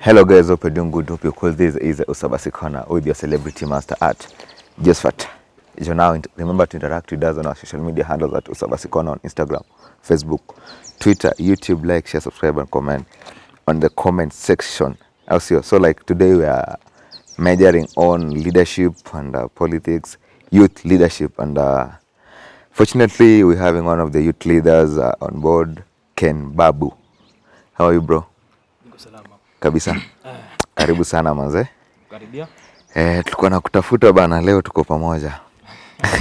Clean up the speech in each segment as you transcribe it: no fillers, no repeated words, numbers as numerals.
Hello guys, hope you're doing good. Hope you're cool. This is USABASI KONA with your celebrity master art, Josephat. You now remember to interact with us on our social media handles at USABASI KONA on Instagram, Facebook, Twitter, YouTube. Like, share, subscribe, and comment on the comment section. Also, so like today we are majoring on leadership and politics, youth leadership, and fortunately we're having one of the youth leaders on board, Ken BABU. How are you, bro? Kabisa. Karibu sana manze. Karibia. Tulikuwa na kutafuta bana, leo tuko pamoja.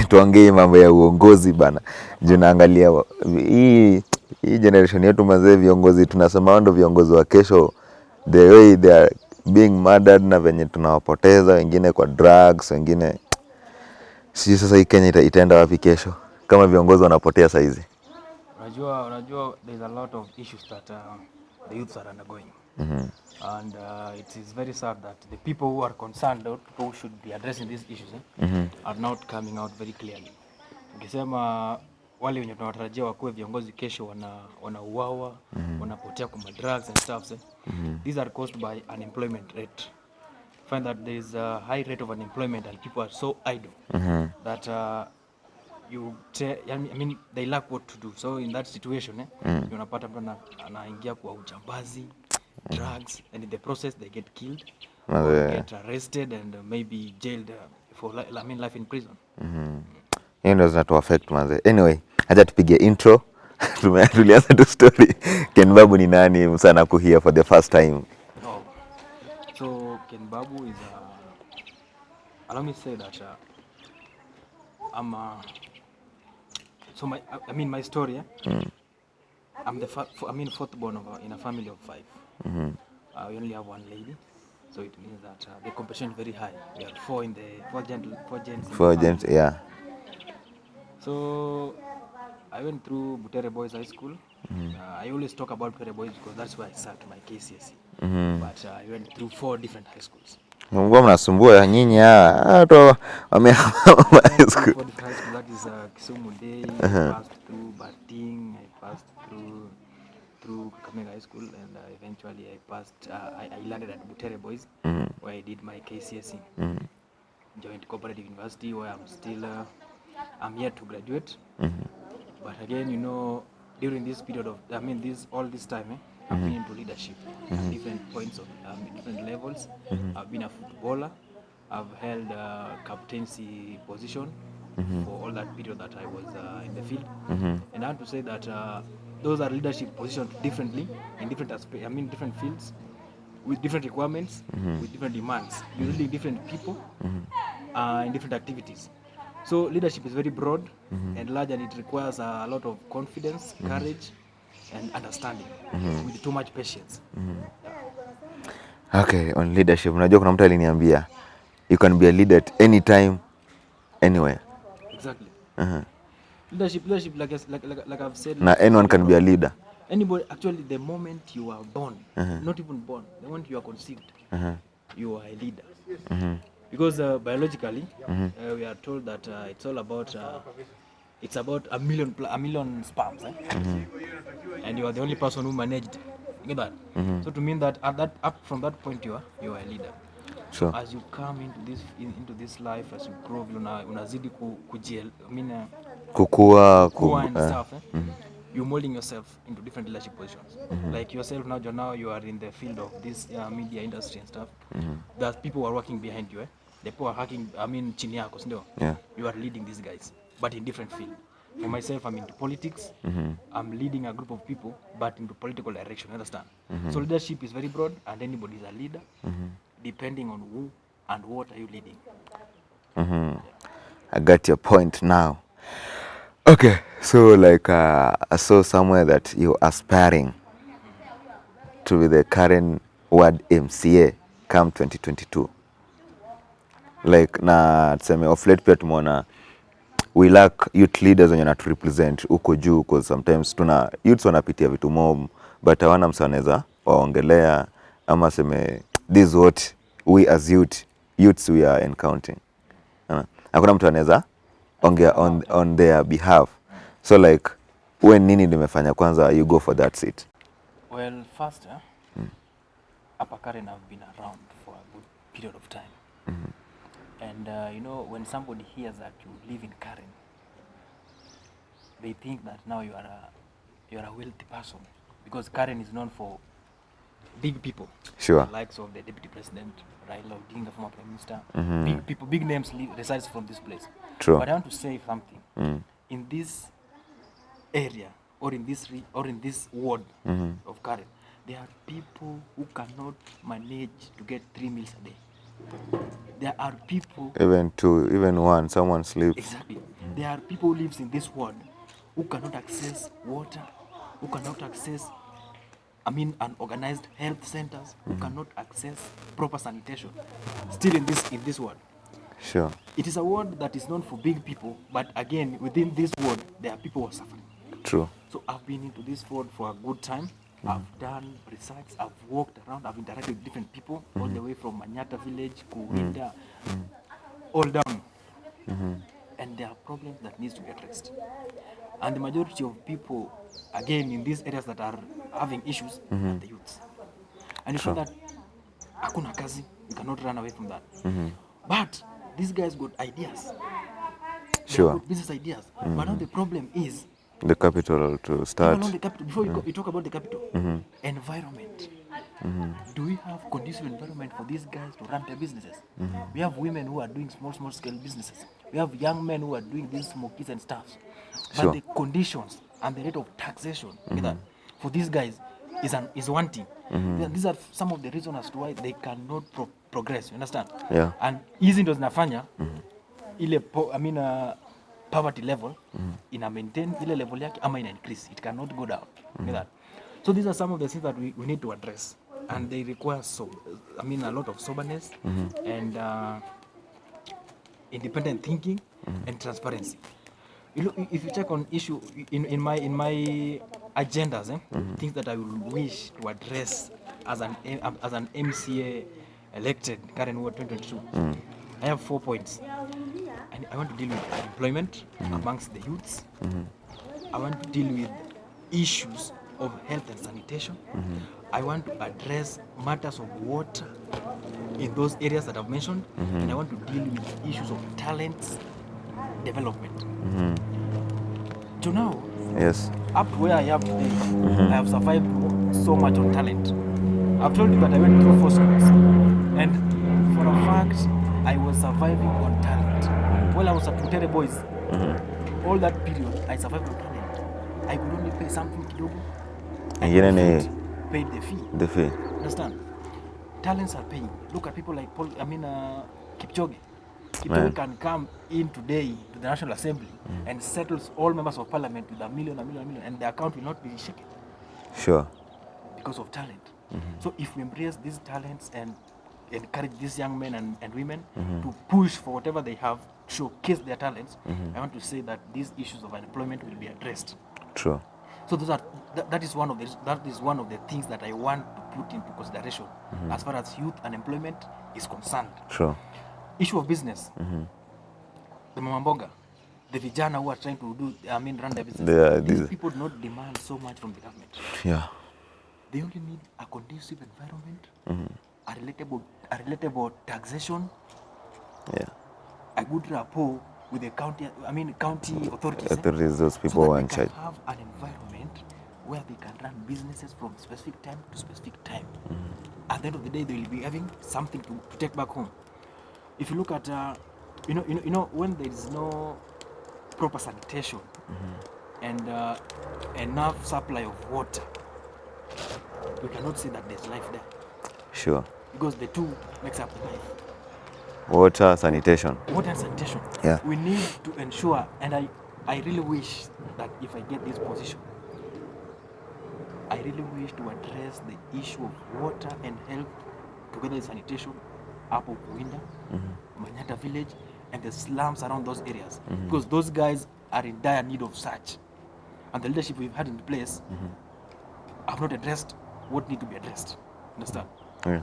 Tuongee mambo ya uongozi bana. Juu naangalia hii generation yetu manze, viongozi tunasema ndo viongozi wa kesho. The way they are being murdered na venye tunawapoteza, wengine kwa drugs, wengine sisi. Sasa hii Kenya itaenda wapi kesho kama viongozi wanapotea saa hizi? Unajua there's a lot of issues that the youths are undergoing. And it is very sad that the people who are concerned, who should be addressing these issues, are not coming out very clearly. Ukisema wale wenye tunawatarajia wakuwe viongozi kesho wanauawa, wanapotea kwa drugs and stuff, these are caused by unemployment rate. Find that there is a high rate of unemployment and people are so idle that they lack what to do. So in that situation, unapata mtu anaingia kwa ujambazi, drugs, and in the process they get killed or get arrested and maybe jailed for life in prison. Hiyo ndio zinatu affect manze. Anyway, acha tupige intro. Tulianza tu story. Ken BABU ni nani? Msana kuhear for the first time. So Ken BABU is allow me to say that my story. I'm the fourth born in a family of 5. We only have one lady, so it means that the competition is very high. We are four gents. Yeah. So I went through Butere Boys High School. I always talk about Butere Boys because that's where I sat my KCSE. But I went through 4 different high schools. Mungu mnasumbua nyinyi watu high school. That is Kisumu Day. I passed through Bating. I passed through Kakamega High School, and eventually I landed at Butere Boys, where I did my KCSE. Joined Cooperative University, where I'm still I'm yet to graduate. But again, during this period of all this time, I've been into leadership at different points of different levels. I've been a footballer. I've held a captaincy position for all that period that I was in the field. And I have to say that those are leadership positions differently in different different fields, with different requirements, with different demands, usually different people in different activities. So leadership is very broad and large, and it requires a lot of confidence, courage, and understanding with too much patience. Okay, on leadership, unajua kuna mtu aliniambia you can be a leader at any time, anywhere. Exactly. Leadership, like I've said. Na anyone can be a leader. Anybody, actually, the moment you are born, not even born, the moment you are conceived, you are a leader. Because biologically, we are told that it's all about it's about a million sperms, and you are the only person who managed. You get that? So to mean that from that point you are a leader. Sure. As you come into this life, as you grow, unazidi kukua and stuff. You're molding yourself into different leadership positions. Like yourself now you are in the field of this media industry and stuff. There's people who are working behind you. The people are hacking. Chini yako, sindio? Yeah. You are leading these guys, but in different field. For myself, I'm into politics. I'm leading a group of people, but into political direction. Understand? So leadership is very broad, and anybody is a leader, depending on who and what are you leading. I got your point now. Okay, so like I saw somewhere that you're aspiring to be the current ward MCA come 2022. Like na tuseme of late pia tumeona we lack youth leaders wenye na to represent huko juu, because sometimes tuna youths wanapitia vitu mob but hawana msa wanaweza waongelea ama seme this is what we as youths we are encountering. Hakuna mtu anaweza ongea on their behalf. So like when nini limefanya kwanza you go for that seat? Well, first, Upper Karen have been around for a good period of time. And you know, when somebody hears that you live in Karen, they think that now you are a wealthy person, because Karen is known for big people. Sure. The likes of the Deputy President, Raila Odinga, former Prime Minister. Mhm. Big people, big names resides from this place. True. But I want to say something. In this area, or in this ward of Karen, there are people who cannot manage to get 3 meals a day. There are people, Even two, even one, someone sleeps. exactly. There are people who lives in this ward who cannot access water, who cannot access, an organized health centers, who cannot access proper sanitation. Still in this ward. Sure. It is a ward that is known for big people, but again, within this ward, there are people who are suffering. True. So I've been into this ward for a good time. I've done research, I've walked around, I've interacted with different people, all the way from Manyata village, Kuwinda, all down. And there are problems that needs to be addressed. And the majority of people, again, in these areas that are having issues, are the youths. And you Sure. know that hakuna kazi, you cannot run away from that. But these guys got ideas. They Sure. got business ideas. But now the problem is, The capital to even start. on the capital, before you talk about the capital, environment. Do we have conducive environment for these guys to run their businesses? We have women who are doing small scale businesses. We have young men who are doing these smokies and stuff. But Sure. the conditions and the rate of taxation for these guys is one thing. These are some of the reasons as to why they cannot progress. You understand? Yeah. And hizi ndo zinafanya ile poverty level ina maintain ile level yake ama ina increase. It cannot go down. That. So these are some of the things that we need to address, and they require a lot of soberness and independent thinking and transparency. You look, if you check on issue in my agendas, things that I will wish to address as an MCA elected current ward 2022, I have 4 points. And I want to deal with employment amongst the youths. I want to deal with issues of health and sanitation. I want to address matters of water in those areas that I've mentioned. And I want to deal with issues of talent development. So now, Yes. up to where I am today, I have survived so much on talent. I've told you that I went through 4 schools, and for a fact, I was surviving on talent. While I was at Butere Boys, all that period, I survived on talent. I could only pay something kidogo. Ingine Paid the fee. the fee. Understand? Talents are paying. Look at people like Kipchoge. Man. Kipchoge can come in today to the National Assembly and settles all members of parliament with a million, and the account will not be shaken Sure. because of talent. So if we embrace these talents and encourage these young men and women to push for whatever they have, showcase their talents, I want to say that these issues of unemployment will be addressed. True. So that is one of the things that I want to put into consideration as far as youth unemployment is concerned. True. Issue of business. The mamamboga, the vijana who are trying to run their business. These people do not demand so much from the government. Yeah. They only need a conducive environment, a relatable taxation, Yeah. a good rapport with the county authorities. Authorities, those people so who that are in they charge. can have an environment where they can run businesses from specific time to specific time. At the end of the day, they will be having something to take back home. If you look at, when there is no proper sanitation and enough supply of water, we cannot say that there's life there. Sure. Because the two makes up the life. Water, sanitation. Water and sanitation. Yeah. We need to ensure, and I really wish that if I get this position, I really wish to address the issue of water and health together with sanitation up of Kuwinda, Manyata village, and the slums around those areas. Because those guys are in dire need of such. And the leadership we've had in place have not addressed what need to be addressed. Understand? Yeah.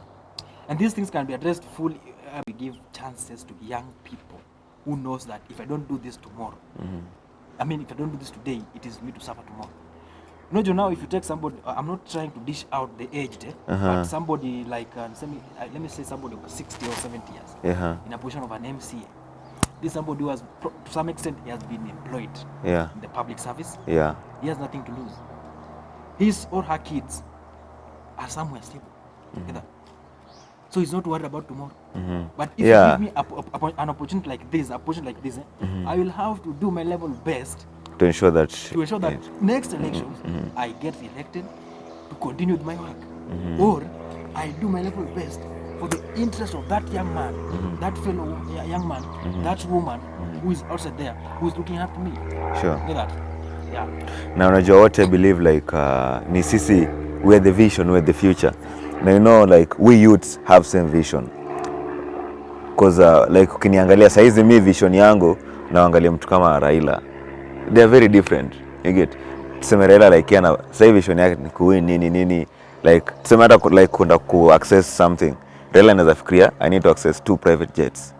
And these things can be addressed fully. We give chances to young people who knows that if I don't do this tomorrow, if I don't do this today, it is me to suffer tomorrow. No, now if you take somebody, I'm not trying to dish out the aged, but somebody like, let me say somebody over 60 or 70 years in a position of an MCA. This somebody who has, to some extent, he has been employed in the public service. He has nothing to lose. His or her kids are somewhere stable. So he's not worried about tomorrow. But if you give me an opportunity like this, I will have to do my level best to ensure that next elections I get elected to continue with my work, or I do my level best for the interest of that young man, that fellow young man, that woman who is outside there, who is looking up to me. Sure. Get that? Yeah. Na unajua what I believe like ni sisi, we are the vision, we are the future. Now you know like we youths have same vision. Cause like ukiniangalia saizi mi vision yangu na angalia mtu kama Raila. They are very different. You get? Tuseme Raila like yana sasa vision yake ni kuwin nini like tuseme hata like kwenda ku access something. Raila anaweza fikiria I need to access 2 private jets.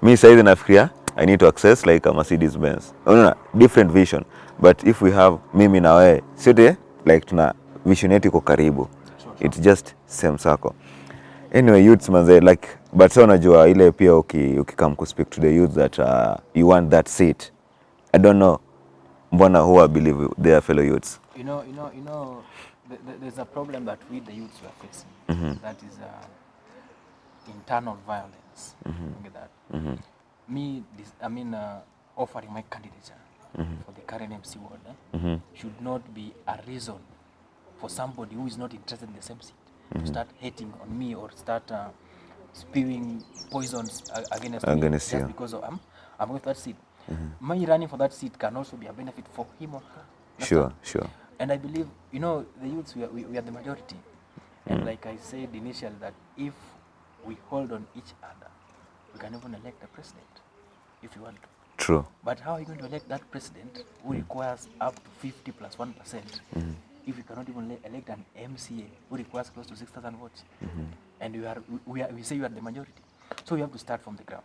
Mi saizi nafikiria I need to access like a Mercedes Benz. Unaona, different vision. But if we have mimi na wewe, sote like tuna vision yetu iko karibu. It's just same circle. Anyway, youths manze, like, but so unajua ile pia ukikam ku speak to the youth that you want that seat. I don't know. Mbona who I believe they are fellow youths. You know, there's a problem that we the youths were facing. That is internal violence. Look at that. Me, offering my candidature for the current MC ward should not be a reason for somebody who is not interested in the same seat to start hating on me or start spewing poisons against me just because of I'm with that seat. My running for that seat can also be a benefit for him or her. Sure. And I believe, the youths, we are the majority. And like I said initially, that if we hold on each other, we can even elect a president if you want to. True. But how are you going to elect that president who requires up to 50 plus 1% if you cannot even elect an MCA who requires close to 6,000 votes? And we say you are the majority. So we have to start from the ground.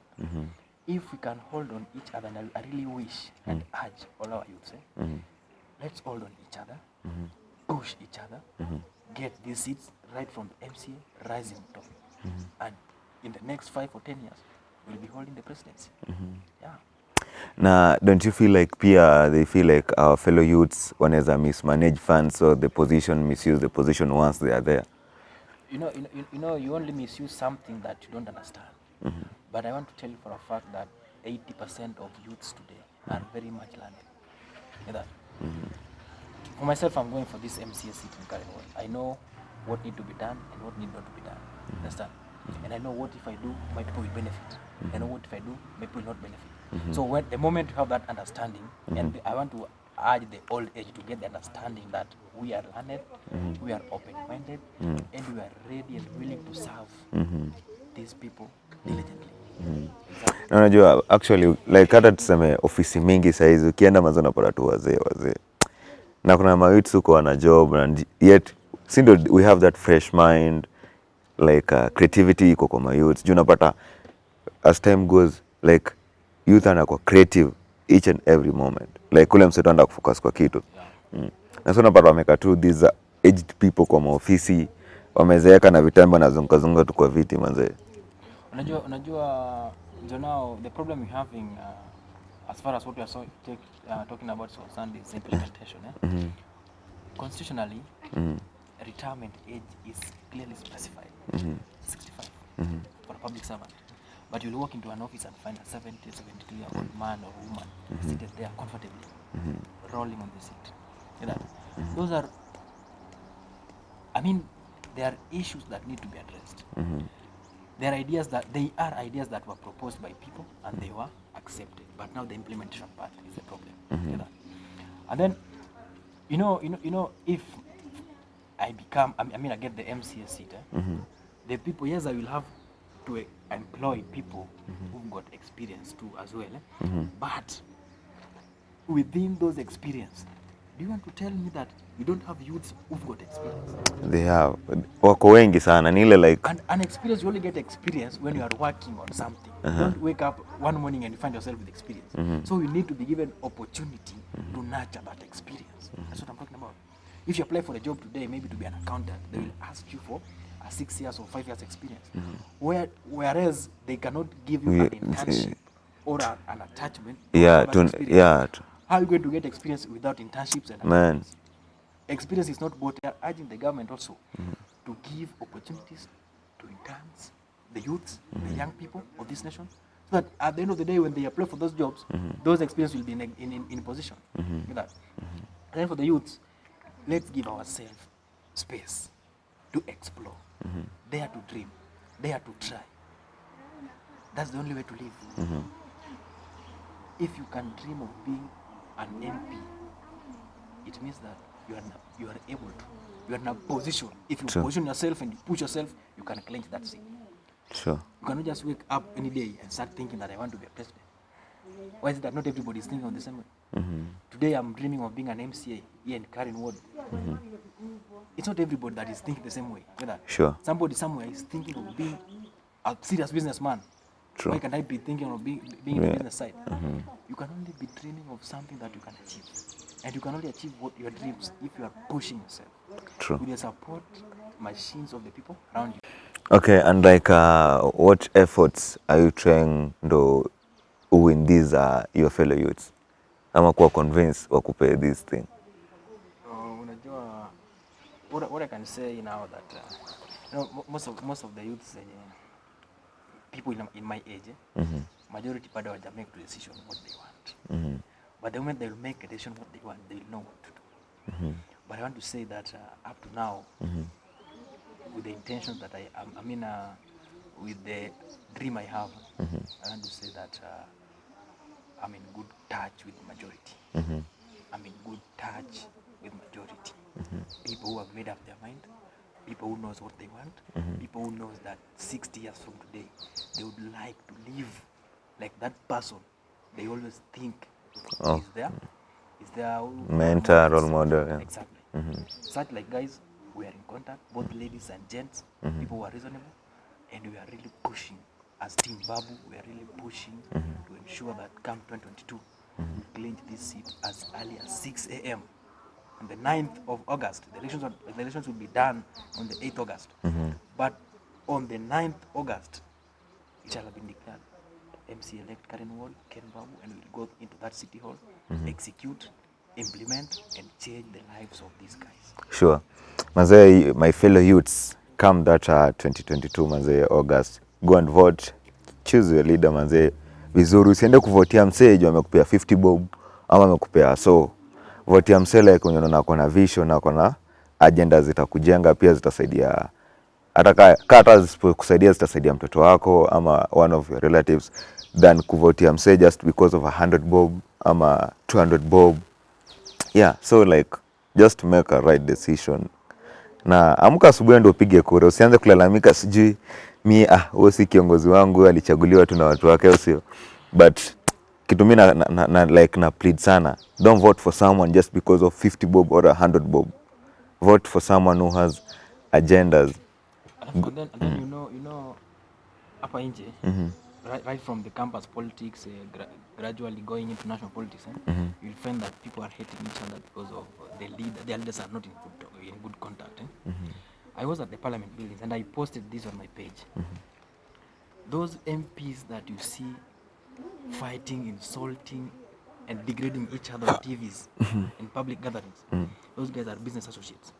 If we can hold on each other, and I really wish and urge all our youths, let's hold on each other, push each other, get these seats right from the MCA, rising top. And in the next 5 or 10 years, we'll be holding the presidency. Yeah. Now, don't you feel like they feel like our fellow youths wanaweza mismanage funds or the position, misuse the position once they are there? You only misuse something that you don't understand. But I want to tell you for a fact that 80% of youths today are very much learned. You know that? For myself, I'm going for this MCA seat in Karen. I know what need to be done and what need not to be done. Understand? And I know what if I do, my people will benefit. I know what if I do, my people will not benefit. So when the moment you have that understanding, and I want to urge the old age to get the understanding that we are learned, we are open-minded, and we are ready and willing to serve these people diligently. Na unajua actually like hata tuseme ofisi mingi saizi ukienda mazo unapata tu wazee. Na kuna mayouths huko wana job and yet we have that fresh mind like creativity iko kwa mayouths. Juu unapata as time goes like youth anakuwa creative each and every moment. Like kule mseto anda kufocus kwa kitu. Na so unapata wameka tu these aged people kwa maofisi wamezeeka na vitambo na zunga tu kwa viti manze. Unajua now the problem we're having as far as what we are talking about so Sunday is implementation. Constitutionally, retirement age is clearly specified, 65 for a public servant. But you'll walk into an office and find a 70, 72-year-old man or woman seated there comfortably, rolling on the seat. You know, those are, there are issues that need to be addressed. There are ideas that were proposed by people and they were accepted. But now the implementation part is the problem. You know? And then, if I get the MCA seat, the people, yes, I will have to employ people who've got experience too as well. But within those experience, do you want to tell me that we don't have youths who've got experience? They have. Wako wengi sana. Nile like... And experience, you only get experience when you are working on something. You don't wake up one morning and you find yourself with experience. So you need to be given opportunity to nurture that experience. That's what I'm talking about. If you apply for a job today, maybe to be an accountant, they will ask you for a 6 years or 5 years experience. Whereas they cannot give you an internship or an attachment. Yeah, How are you going to get experience without internships and attachments? Experience is not bought. They are urging the government also to give opportunities to interns, the youths, the young people of this nation, so that at the end of the day, when they apply for those jobs, those experience will be in position. With that. And then for the youths, let's give ourselves space to explore, dare to dream, dare to try. That's the only way to live. If you can dream of being an MP, it means that you are able to. You are in a position. If you position yourself and you push yourself, you can clinch that seat. Sure. You cannot just wake up any day and start thinking that I want to be a president. Why is it that not everybody is thinking of the same way? Today I'm dreaming of being an MCA here in Karen Ward. It's not everybody that is thinking the same way. Sure. Somebody somewhere is thinking of being a serious businessman. True. Why can I be thinking of being in the business side? You can only be dreaming of something that you can achieve. And you can only achieve what your dreams if you are pushing yourself. True. With the support machines of the people around you. Okay, and like what efforts are you trying to win these your fellow youths? Ama kuwa convinced wakupe this thing? Unajua, what I can say now that most of the youths, people in my age, majority part of them make the decision what they want. But the moment they will make a decision what they want, they will know what to do. But I want to say that up to now, with the intention that with the dream I have, I want to say that I'm in good touch with the majority. I'm in good touch with majority. People who have made up their mind, people who knows what they want, people who knows that 60 years from today, they would like to live like that person. They always think is their mentor, role model. Yeah. Exactly. Such like guys, we are in contact, both ladies and gents, people who are reasonable, and we are really pushing. As Team BABU, we are really pushing to ensure that come 2022, we clinch this seat as early as 6 a.m. on the 9th of August. The elections will be done on the 8th August. But on the 9th August, it shall have been declared. MC elect Karen Wall, Ken Babu, and we'll go into that city hall, execute, implement, and change the lives of these guys. Sure. Mazee, my fellow youths, come that 2022 mazee August, go and vote, choose your leader mazee. Vizuri, usiende kuvotia msee juu amekupea 50 bob ama amekupea so. Votia msee like unaona ako na vision na ako na agenda zitakujenga, pia zitasaidia hata kusaidia zitasaidia mtoto wako ama one of your relatives than kuvotia msee just because of 100 bob ama 200 bob. Yeah, so like just make a right decision. Na amka asubuhi ndio upige kura, usianze kulalamika sijui huyo si kiongozi wangu alichaguliwa tu na watu wake au sio. But kitu mimi na plead sana, don't vote for someone just because of 50 bob or 100 bob. Vote for someone who has agendas. And then you know hapa nje, right from the campus politics, gradually going into national politics, you'll find that people are hating each other because of the leaders are not in good contact. I was at the parliament buildings and I posted this on my page. Those MPs that you see fighting, insulting, and degrading each other on TVs in public gatherings, those guys are business associates.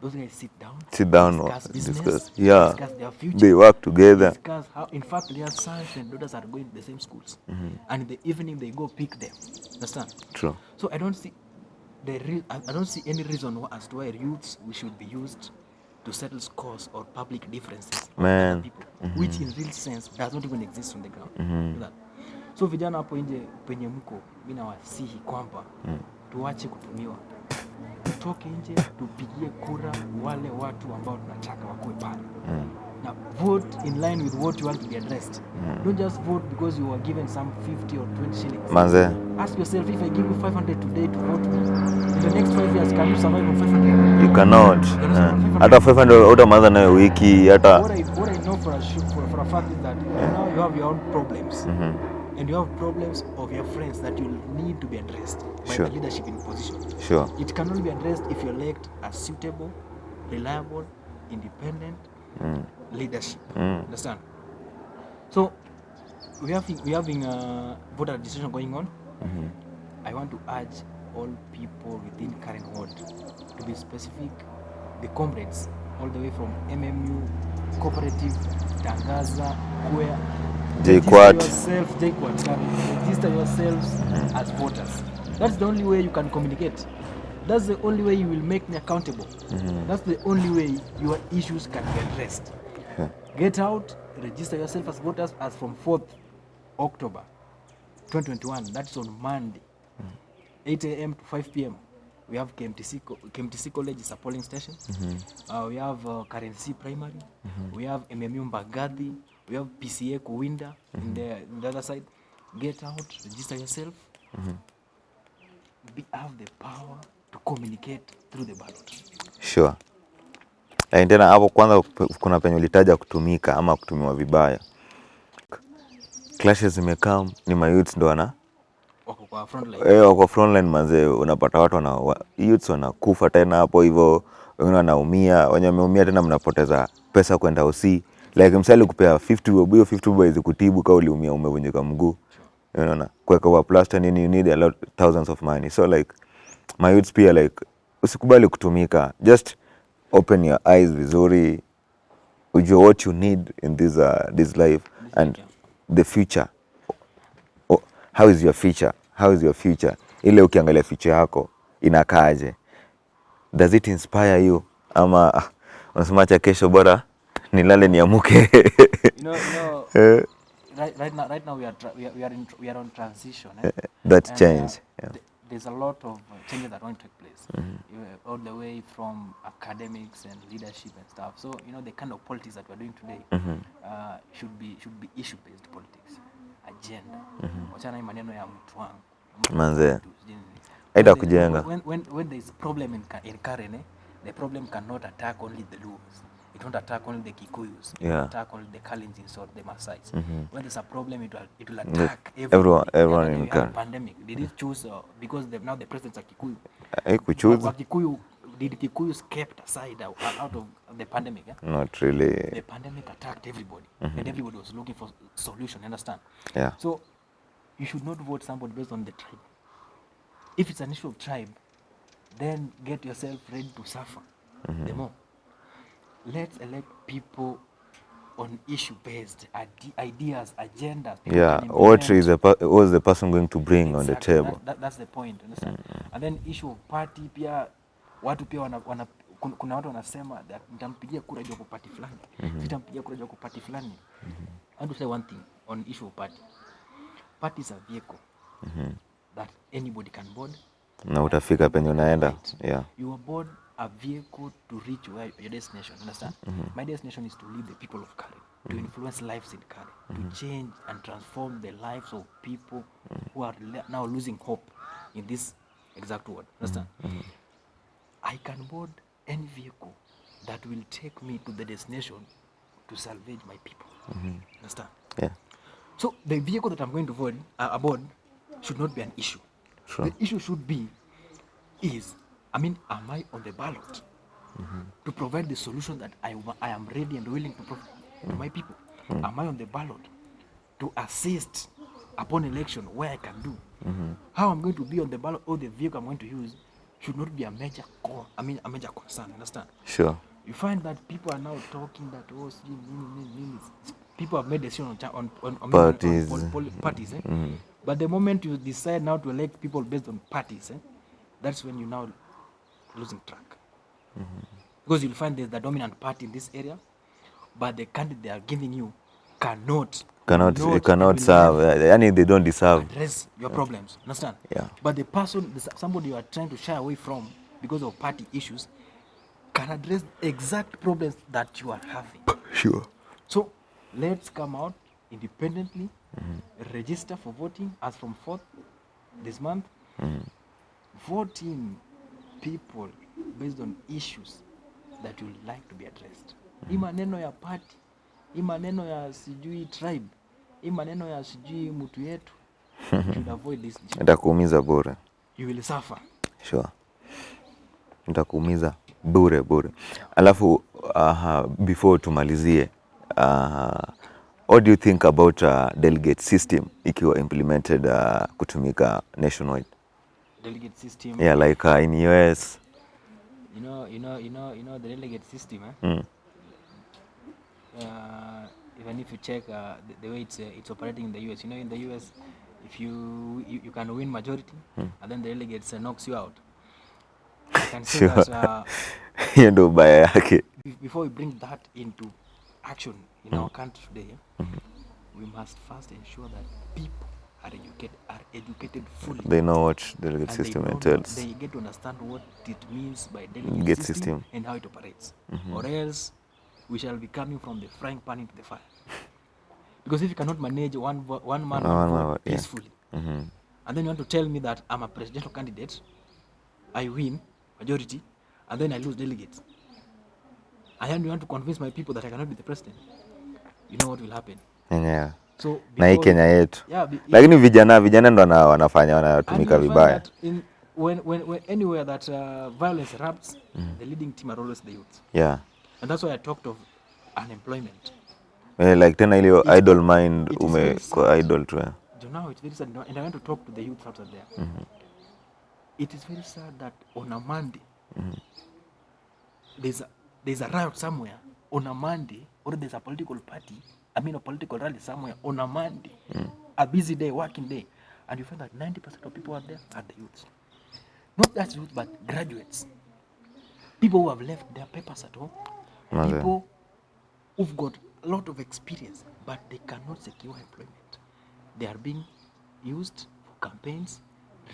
Those guys sit down, discuss business, discuss their future. They work together. Discuss how, in fact, their sons and daughters are going to the same schools. And in the evening, they go pick them. Understand? True. So I don't see any reason as to why youths we should be used to settle scores or public differences with other people, which in real sense does not even exist on the ground. So vijana hapo nje penye mko, mimi nawasihi kwamba tuache kutumiwa. Tutoke nje, tupigie kura wale watu ambao tunataka wakoe pale. Now vote in line with what you want to be addressed. Don't just vote because you were given some 50 or 20 shillings. Manze. Ask yourself, if I give you 500 today to vote me, in the next 5 years, can you survive on 500? You cannot. Hata 500 uta maza nayo wiki hata. What I know for a fact is that now you have your own problems. and you have problems of your friends that will need to be addressed by Sure. the leadership in position. Sure. It can only be addressed if you elect a suitable, reliable, independent leadership. Understand? So we having a voter registration going on. I want to urge all people within Karen ward to be specific, the comrades all the way from MMU, cooperative, Tangaza, where JQuat. register yourselves as voters. That's the only way you can communicate. That's the only way you will make me accountable. That's the only way your issues can be addressed. Get out, register yourself as voters as from 4th October 2021. That's on Monday, 8 a.m. to 5 p.m. We have KMTC College is a polling station. We have Currency Primary. We have MMU Mbagadi. We have PCA Kuwinda in the other side. Get out, register yourself. Have the power to communicate through the ballot. Sure. Tena hapo kwanza kuna penye ulitaja kutumika ama kutumiwa vibaya. Clashes zimekaa ni mayouths ndo wako kwa frontline. Wako frontline manze, unapata watu youths wanakufa tena hapo hivyo, wengine wanaumia, wenye wameumia tena mnapoteza pesa kwenda OC. Like msali kupea 50 bob, 50 bob hizo kutibu kama uliumia umevunjika mguu. Unaona? Kuweka wa plaster nini, you need a lot, thousands of money. So like my youths pia like usikubali kutumika. Just open your eyes vizuri. Ujue what you need in this life and the future. How is your future? How is your future? Ile ukiangalia future yako inakaaje? Does it inspire you? Ama unasema acha kesho bora nilale niamuke. Right now we are on transition. That change. There's a lot of changes that want to take place, all the way from academics and leadership and stuff. So the kind of politics that we're doing today should be issue-based politics, agenda. Wachana maneno ya mtu wangu. Manze. Aida kujenga. When there is a problem in Karen, the problem cannot attack only the Luos. It won't attack only the Kikuyus. It won't attack only the Kalenjins or the Maasais. When there's a problem, it will attack everyone in Karen. Pandemic. Did it choose because now the presidents are Kikuyu? Kikuyu. Did Kikuyus kept aside out of the pandemic? Yeah? Not really. The pandemic attacked everybody, and everybody was looking for solution. Understand? Yeah. So you should not vote somebody based on the tribe. If it's an issue of tribe, then get yourself ready to suffer. The more. Let's elect people on issue-based ideas, agendas. Yeah, what is the person going to bring on the table? That's the point, understand? And then issue of party, pia watu pia kuna watu wanasema that nitampigia kura juu kwa party fulani. Nitampigia kura juu kwa party fulani. I want to say one thing on issue of party. Party is a vehicle that anybody can board. Na utafika penye unaenda. Yeah. You are board a vehicle to reach where your destination. Understand? My destination is to lead the people of Karen, to influence lives in Karen, to change and transform the lives of people who are now losing hope in this exact world. Understand? I can board any vehicle that will take me to the destination to salvage my people. Understand? Yeah. So the vehicle that I'm going to aboard should not be an issue. Sure. The issue should be am I on the ballot to provide the solution that I am ready and willing to provide to my people? Am I on the ballot to assist upon election where I can do? How I'm going to be on the ballot or the vehicle I'm going to use should not be a major concern. Understand? Sure. You find that people are now talking that people have made decisions on parties. But the moment you decide now to elect people based on parties, that's when you're now losing track. Because you'll find there's the dominant party in this area, but the candidate they are giving you cannot serve. They don't deserve. Address your problems. Understand? Yeah. But the person, somebody you are trying to shy away from because of party issues, can address exact problems that you are having. Sure. So let's come out independently, register for voting as from 4th this month. Voting people based on issues that you would like to be addressed. Hii maneno ya party, hii maneno ya sijui tribe, hii maneno ya sijui mtu yetu, you should avoid this. Itakuumiza bure. You will suffer. Sure. Itakuumiza bure. Alafu before tumalizie, what do you think about delegate system ikiwa implemented kutumika nationwide? Delegate system. Yeah, like in US. You know the delegate system, even if you check the way it's operating in the US, you know, in the US, if you can win majority, and then the delegates knocks you out. I can say Sure. that Hiyo ndo ubaya yake. Before we bring that into action in our country today, we must first ensure that people are educated fully. They know what delegate system entails. They get to understand what it means by delegate system and how it operates. Or else we shall be coming from the frying pan into the fire. Because if you cannot manage one man vote peacefully, and then you want to tell me that I'm a presidential candidate, I win majority, and then I lose delegates, and then you want to convince my people that I cannot be the president, you know what will happen? Yeah. So na hii Kenya yetu, lakini vijana ndo wanafanya wanatumika vibaya. When anywhere that violence erupts, the leading team are always the youth. Yeah. And that's why I talked of unemployment. Like tena ile idle mind umekuwa idle tu. Now it's very sad, and I want to talk to the youth out there. It is very sad that on a Monday, there's a riot somewhere on a Monday, or there's a political party, a political rally somewhere on a Monday, a busy day, working day, and you find that 90% of people are there are the youths. Not just youth, but graduates. People who have left their papers at home. People who've got a lot of experience, but they cannot secure employment. They are being used for campaigns,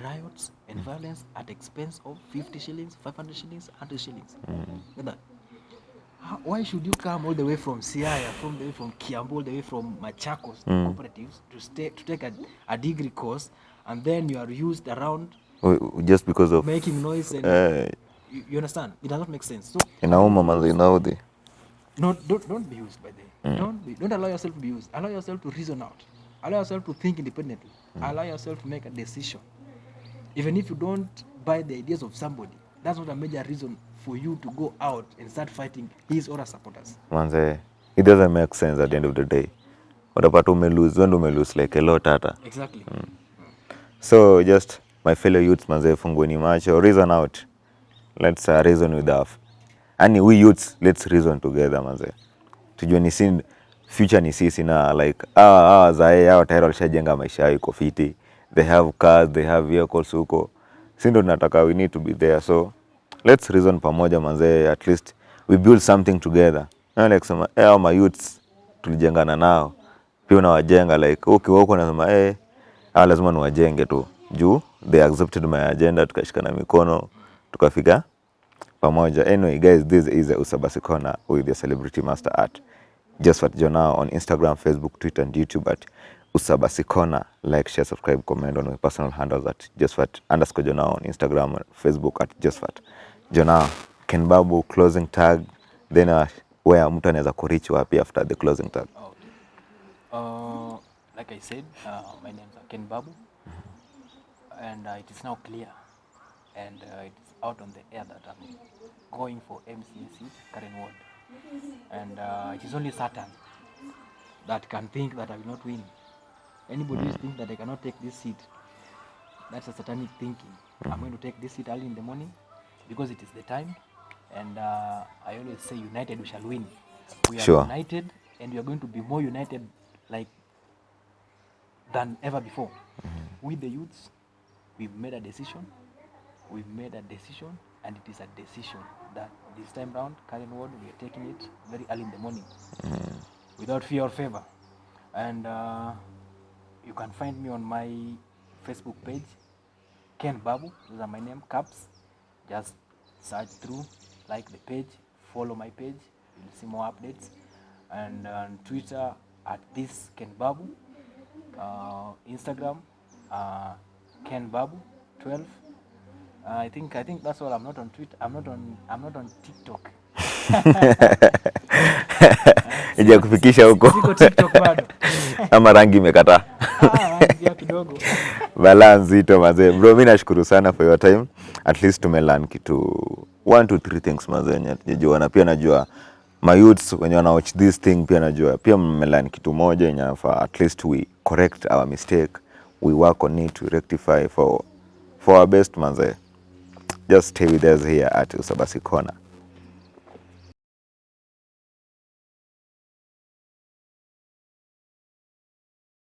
riots, and violence at the expense of 50 shillings, 500 shillings, 100 shillings. That. Why should you come all the way from Siaya, from Kiambu, all the way from Machakos cooperatives to take a degree course, and then you are used around just because of making noise? And you understand? It does not make sense. So don't be used by them. Don't allow yourself to be used. Allow yourself to reason out. Allow yourself to think independently. Allow yourself to make a decision. Even if you don't buy the ideas of somebody, that's not a major reason for you to go out and start fighting his or her supporters. Manze, it doesn't make sense at the end of the day. Utapata umelose like a lot hata. Exactly. So just my fellow youths, manze, fungueni macho, reason out. Let's reason with us. And we youths, let's reason together, manze. Tujue ni sisi, future ni sisi na like zae hao tayari walishajenga maisha yao iko fiti. They have cars, they have vehicles huko. Sisi ndo tunataka, we need to be there. So let's reason pamoja, manze, at least we build something together. Like some my youths tulijengana nao. Pia unawajenga like ukiwa huko nasema lazima niwajenge tu. Juu they accepted my agenda, tukashikana mikono, tukafika pamoja. Anyway guys, this is USABASI KONA with the celebrity master at Josephat Jonah on Instagram, Facebook, Twitter and YouTube at USABASI KONA. Like, share, subscribe, comment on my personal handles at Josephat_Jonah on Instagram and Facebook at Josephat Jonah. Ken BABU closing tag, then where mtu anaweza kureach wapi after the closing tag? Like I said, my name is Ken BABU, and it is now clear, and it is out on the air that I'm going for MCA seat, current ward, and it is only Satan that can think that I will not win. Anybody who thinks that I cannot take this seat, that's a satanic thinking. I'm going to take this seat early in the morning because it is the time, and I always say united we shall win. We are united, and we are going to be more united than ever before. With the youths, we've made a decision, and it is a decision that this time round, current ward, we are taking it very early in the morning, without fear or favor. And you can find me on my Facebook page, Ken BABU, those are my name, caps. Just search through, like the page, follow my page, you'll see more updates. And on Twitter, at this Ken BABU, Instagram, Ken BABU 12. I think that's all. I'm not on Twitter. I'm not on TikTok. Ija kufikisha huko. Siko TikTok bado. ama rangi imekataa? Pia kidogo. Balance zito mazee. Bro, mimi nashukuru sana for your time. At least tumelearn kitu 1 to 3 things mazee yenye tujua, na pia najua my youths when you watch this thing pia najua pia mmelearn kitu moja yenye at least we correct our mistake, we work on it to rectify for our best mazee. Just stay with us here at USABASI Corner.